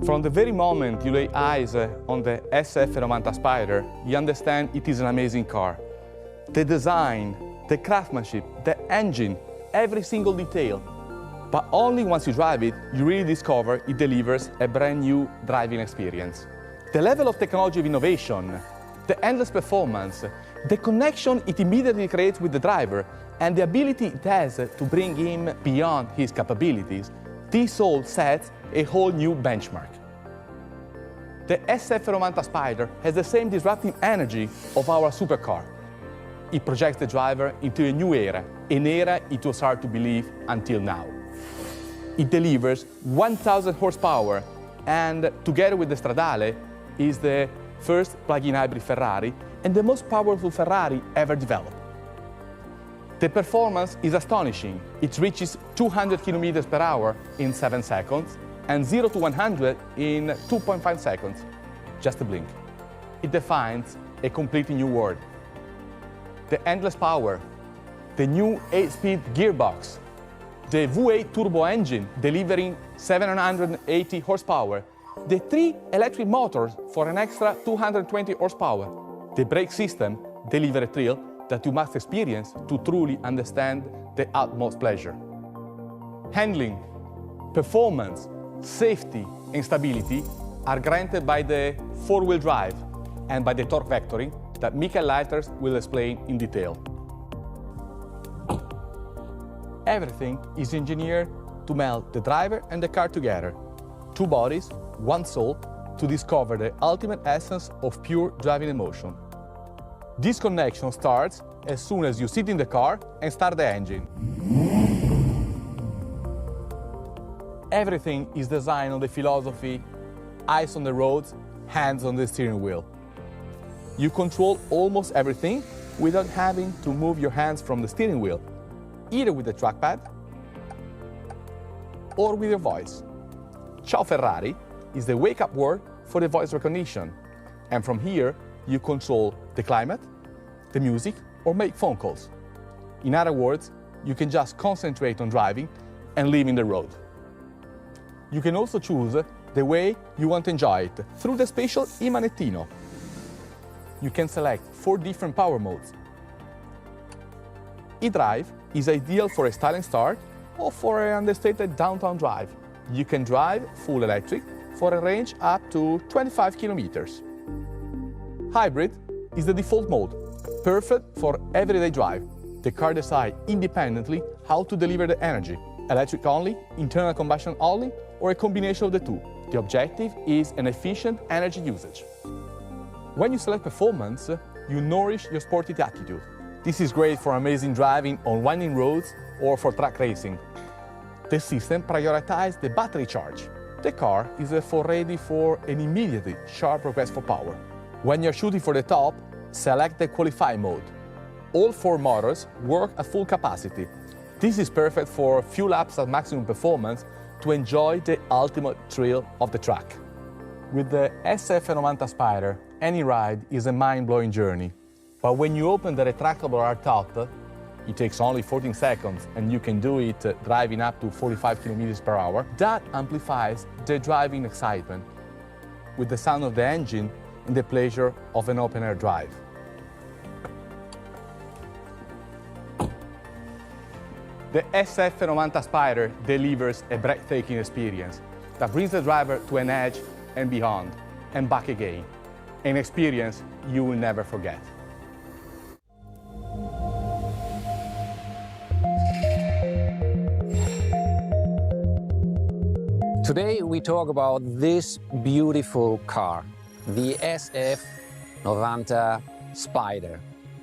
From the very moment you lay eyes on the SF90 Spider, you understand it is an amazing car. The design, the craftsmanship, the engine, every single detail. But only once you drive it, you really discover it delivers a brand new driving experience. The level of technology of innovation, the endless performance, the connection it immediately creates with the driver, and the ability it has to bring him beyond his capabilities, this all sets a whole new benchmark. The SF90 Spider has the same disruptive energy of our supercar. It projects the driver into a new era, an era it was hard to believe until now. It delivers 1,000 horsepower and, together with the Stradale, is the first plug-in hybrid Ferrari and the most powerful Ferrari ever developed. The performance is astonishing. It reaches 200 km per hour in 7 seconds and 0 to 100 in 2.5 seconds, just a blink. It defines a completely new world. The endless power, the new 8-speed gearbox, the V8 turbo engine delivering 780 horsepower, the 3 electric motors for an extra 220 horsepower. The brake system delivers a thrill that you must experience to truly understand the utmost pleasure. Handling, performance, safety and stability are granted by the 4-wheel drive and by the torque vectoring that litres will explain in detail. Everything is engineered to meld the driver and the car together. 2 bodies, 1 soul, to discover the ultimate essence of pure driving emotion. This connection starts as soon as you sit in the car and start the engine. Everything is designed on the philosophy, eyes on the roads, hands on the steering wheel. You control almost everything without having to move your hands from the steering wheel, either with the trackpad or with your voice. Ciao Ferrari is the wake-up word for the voice recognition, and from here you control the climate, the music, or make phone calls. In other words, you can just concentrate on driving and leaving the road. You can also choose the way you want to enjoy it through the spatial e-manettino. You can select 4 different power modes. E-Drive is ideal for a styling start or for an understated downtown drive. You can drive full electric for a range up to 25 kilometers. Hybrid is the default mode, perfect for everyday drive. The car decides independently how to deliver the energy, electric only, internal combustion only, or a combination of the two. The objective is an efficient energy usage. When you select performance, you nourish your sporty attitude. This is great for amazing driving on winding roads or for track racing. The system prioritizes the battery charge. The car is therefore ready for an immediately sharp request for power. When you're shooting for the top, select the qualify mode. All 4 motors work at full capacity. This is perfect for few laps at maximum performance to enjoy the ultimate thrill of the track. With the SF90 Spider, any ride is a mind-blowing journey. But when you open the retractable hardtop, it takes only 14 seconds and you can do it driving up to 45 km per hour. That amplifies the driving excitement with the sound of the engine and the pleasure of an open-air drive. The SF90 Spider delivers a breathtaking experience that brings the driver to an edge and beyond, and back again. An experience you will never forget. Today we talk about this beautiful car, the SF90 Spider.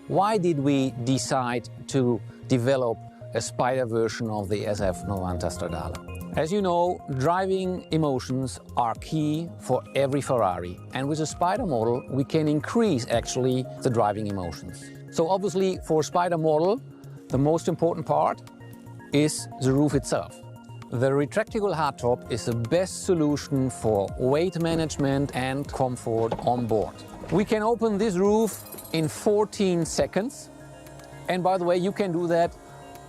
Why did we decide to develop a Spider version of the SF90 Stradale? As you know, driving emotions are key for every Ferrari, and with a Spider model we can increase actually the driving emotions. So obviously for a Spider model the most important part is the roof itself. The retractable hardtop is the best solution for weight management and comfort on board. We can open this roof in 14 seconds, and by the way, you can do that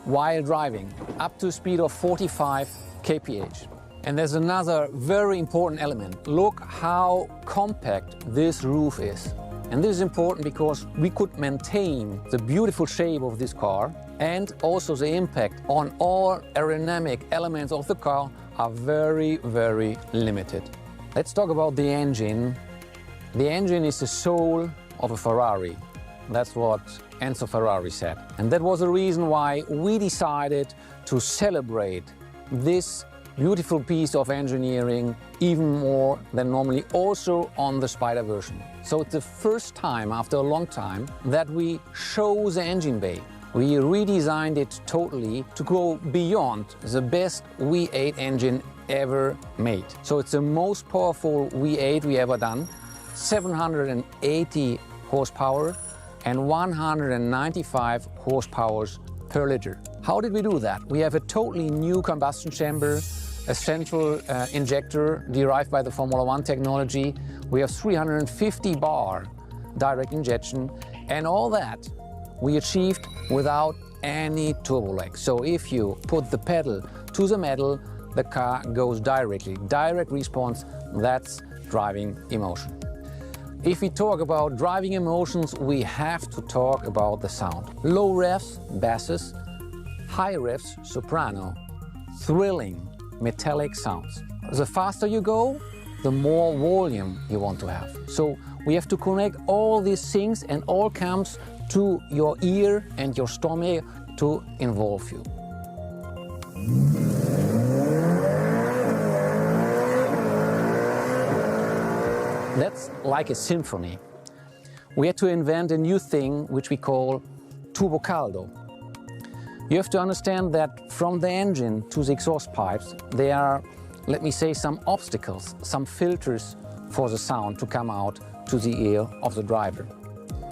while driving, up to a speed of 45 kph. And there's another very important element. Look how compact this roof is. And this is important because we could maintain the beautiful shape of this car, and also the impact on all aerodynamic elements of the car are very, very limited. Let's talk about the engine. The engine is the soul of a Ferrari. That's what Enzo Ferrari said. And that was the reason why we decided to celebrate this beautiful piece of engineering even more than normally, also on the Spider version. So it's the first time after a long time that we show the engine bay. We redesigned it totally to go beyond the best V8 engine ever made. So it's the most powerful V8 we ever done, 780 horsepower and 195 horsepower per liter. How did we do that? We have a totally new combustion chamber, a central injector derived by the Formula One technology. We have 350 bar direct injection, and all that we achieved without any turbo lag. So if you put the pedal to the metal, the car goes directly. Direct response, that's driving emotion. If we talk about driving emotions, we have to talk about the sound. Low revs, basses, high revs, soprano, thrilling, metallic sounds. The faster you go, the more volume you want to have. So we have to connect all these things, and all comes to your ear and your stomach to involve you. That's like a symphony. We had to invent a new thing which we call turbo caldo. You have to understand that from the engine to the exhaust pipes, there are, let me say, some obstacles, some filters for the sound to come out to the ear of the driver.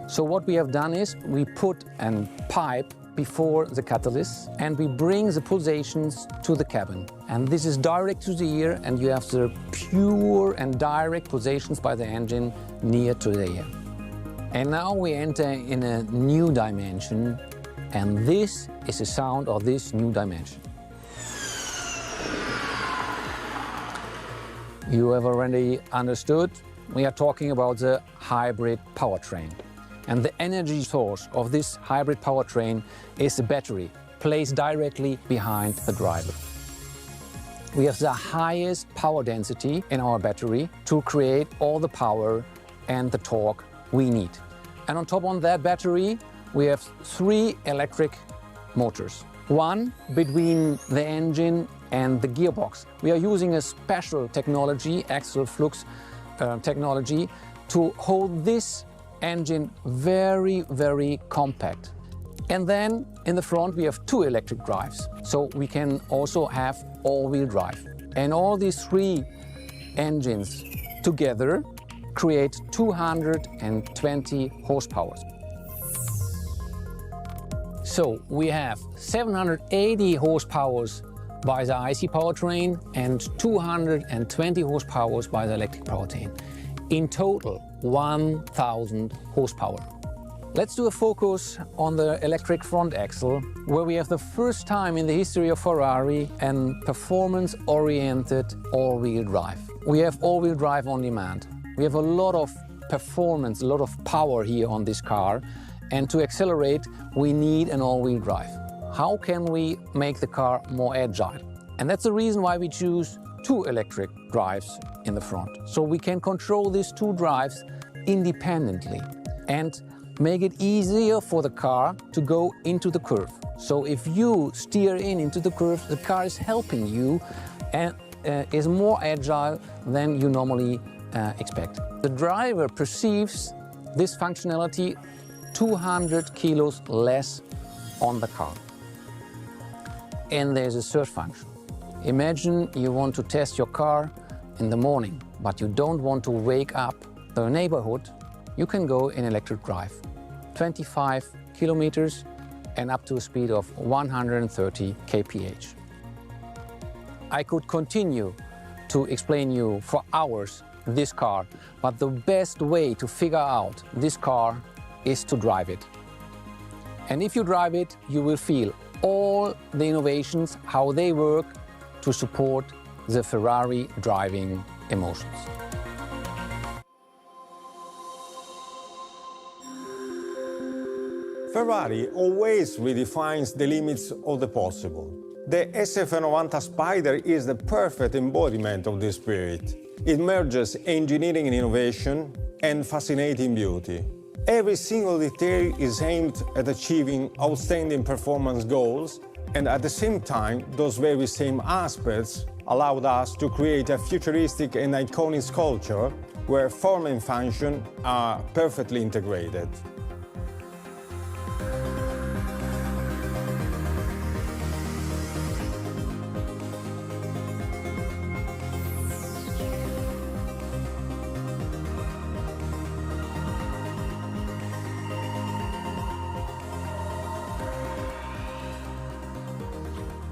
So what we have done is we put a pipe before the catalyst and we bring the pulsations to the cabin. And this is direct to the ear, and you have the pure and direct pulsations by the engine near to the ear. And now we enter in a new dimension, and this is the sound of this new dimension. You have already understood, we are talking about the hybrid powertrain. And the energy source of this hybrid powertrain is a battery placed directly behind the driver. We have the highest power density in our battery to create all the power and the torque we need. And on top of that battery, we have 3 electric motors. One between the engine and the gearbox. We are using a special technology, axial flux technology, to hold this engine very, very compact. And then in the front we have 2 electric drives, so we can also have all-wheel drive. And all these 3 engines together create 220 horsepower. So we have 780 horsepower by the IC powertrain and 220 horsepower by the electric powertrain. In total, 1,000 horsepower. Let's do a focus on the electric front axle, where we have the first time in the history of Ferrari an performance-oriented all-wheel drive. We have all-wheel drive on demand. We have a lot of performance, a lot of power here on this car, and to accelerate we need an all-wheel drive. How can we make the car more agile? And that's the reason why we choose 2 electric drives in the front. So we can control these 2 drives independently and make it easier for the car to go into the curve. So if you steer into the curve, the car is helping you and is more agile than you normally expect. The driver perceives this functionality 200 kilos less on the car. And there's a third function. Imagine you want to test your car in the morning, but you don't want to wake up the neighborhood. You can go in electric drive, 25 kilometers and up to a speed of 130 kph. I could continue to explain you for hours this car, but the best way to figure out this car is to drive it. And if you drive it, you will feel all the innovations, how they work to support the Ferrari driving emotions. Ferrari always redefines the limits of the possible. The SF90 Spider is the perfect embodiment of this spirit. It merges engineering and innovation and fascinating beauty. Every single detail is aimed at achieving outstanding performance goals, and at the same time, those very same aspects allowed us to create a futuristic and iconic sculpture where form and function are perfectly integrated.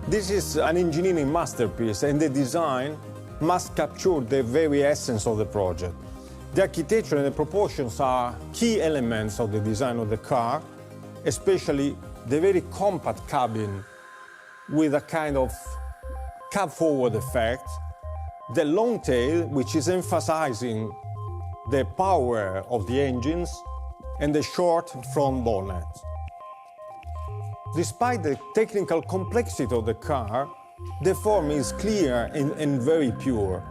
This is an engineering masterpiece, and the design must capture the very essence of the project. The architecture and the proportions are key elements of the design of the car, especially the very compact cabin with a kind of cab-forward effect, the long tail, which is emphasizing the power of the engines, and the short front bonnet. Despite the technical complexity of the car, the form is clear and very pure,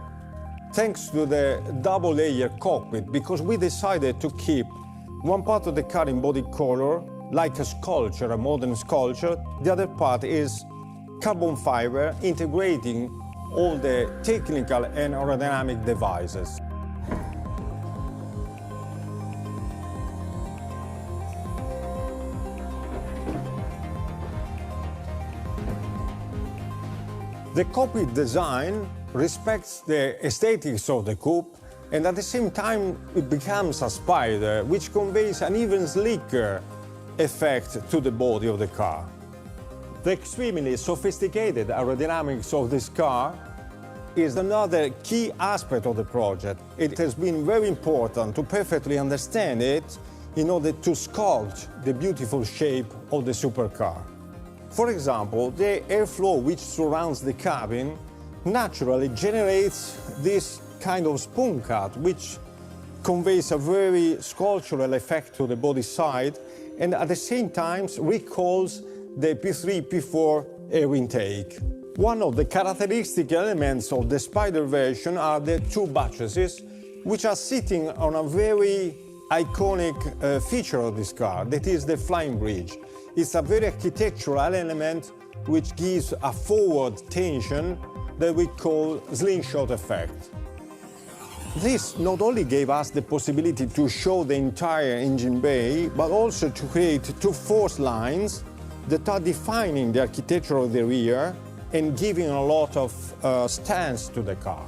thanks to the double-layer cockpit, because we decided to keep one part of the car in body color, like a sculpture, a modern sculpture. The other part is carbon fiber, integrating all the technical and aerodynamic devices. The cockpit design respects the aesthetics of the coupe, and at the same time it becomes a spider, which conveys an even sleeker effect to the body of the car. The extremely sophisticated aerodynamics of this car is another key aspect of the project. It has been very important to perfectly understand it in order to sculpt the beautiful shape of the supercar. For example, the airflow which surrounds the cabin naturally generates this kind of spoon cut, which conveys a very sculptural effect to the body side, and at the same time recalls the P3, P4 air intake. One of the characteristic elements of the Spider version are the two buttresses, which are sitting on a very iconic feature of this car, that is the flying bridge. It's a very architectural element which gives a forward tension that we call slingshot effect. This not only gave us the possibility to show the entire engine bay, but also to create two force lines that are defining the architecture of the rear and giving a lot of stance to the car.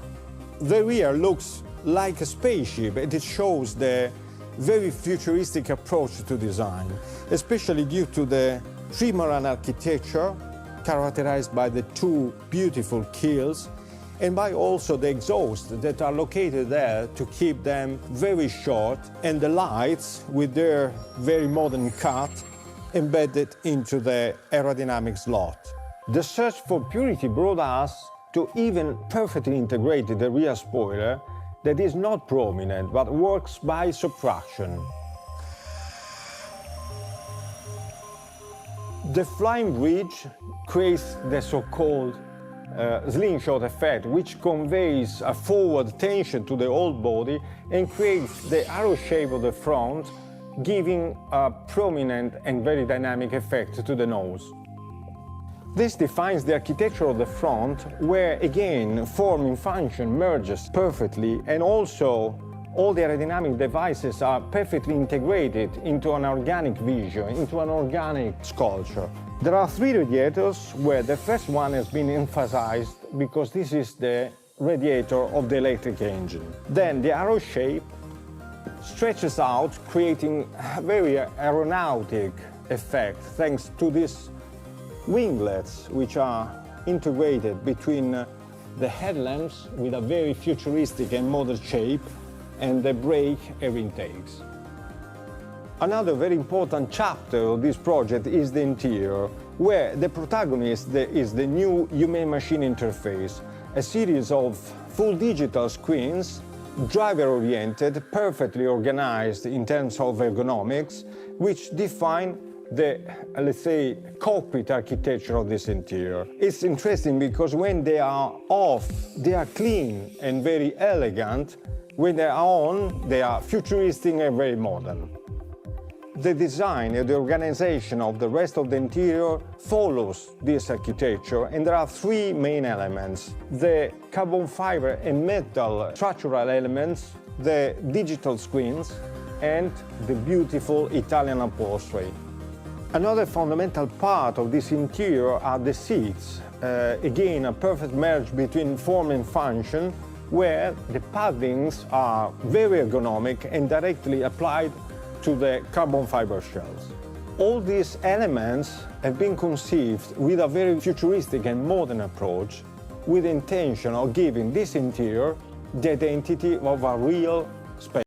The rear looks like a spaceship, and it shows the very futuristic approach to design, especially due to the trimaran architecture characterized by the two beautiful keels, and by also the exhausts that are located there to keep them very short, and the lights with their very modern cut embedded into the aerodynamic slot. The search for purity brought us to even perfectly integrate the rear spoiler that is not prominent but works by subtraction. The flying bridge creates the so-called slingshot effect, which conveys a forward tension to the whole body and creates the arrow shape of the front, giving a prominent and very dynamic effect to the nose. This defines the architecture of the front, where again form and function merges perfectly, and also all the aerodynamic devices are perfectly integrated into an organic vision, into an organic sculpture. There are three radiators, where the first one has been emphasized because this is the radiator of the electric engine. Then the arrow shape stretches out, creating a very aeronautic effect thanks to these winglets, which are integrated between the headlamps with a very futuristic and modern shape and the brake air intakes. Another very important chapter of this project is the interior, where the protagonist is the new human-machine interface. a series of full digital screens, driver-oriented, perfectly organized in terms of ergonomics, which define the, let's say, cockpit architecture of this interior. It's interesting because when they are off, they are clean and very elegant. When they are on, they are futuristic and very modern. The design and the organization of the rest of the interior follows this architecture, and there are three main elements: the carbon fiber and metal structural elements, the digital screens, and the beautiful Italian upholstery. Another fundamental part of this interior are the seats. Again, a perfect marriage between form and function, where the paddings are very ergonomic and directly applied to the carbon fiber shells. All these elements have been conceived with a very futuristic and modern approach, with the intention of giving this interior the identity of a real space.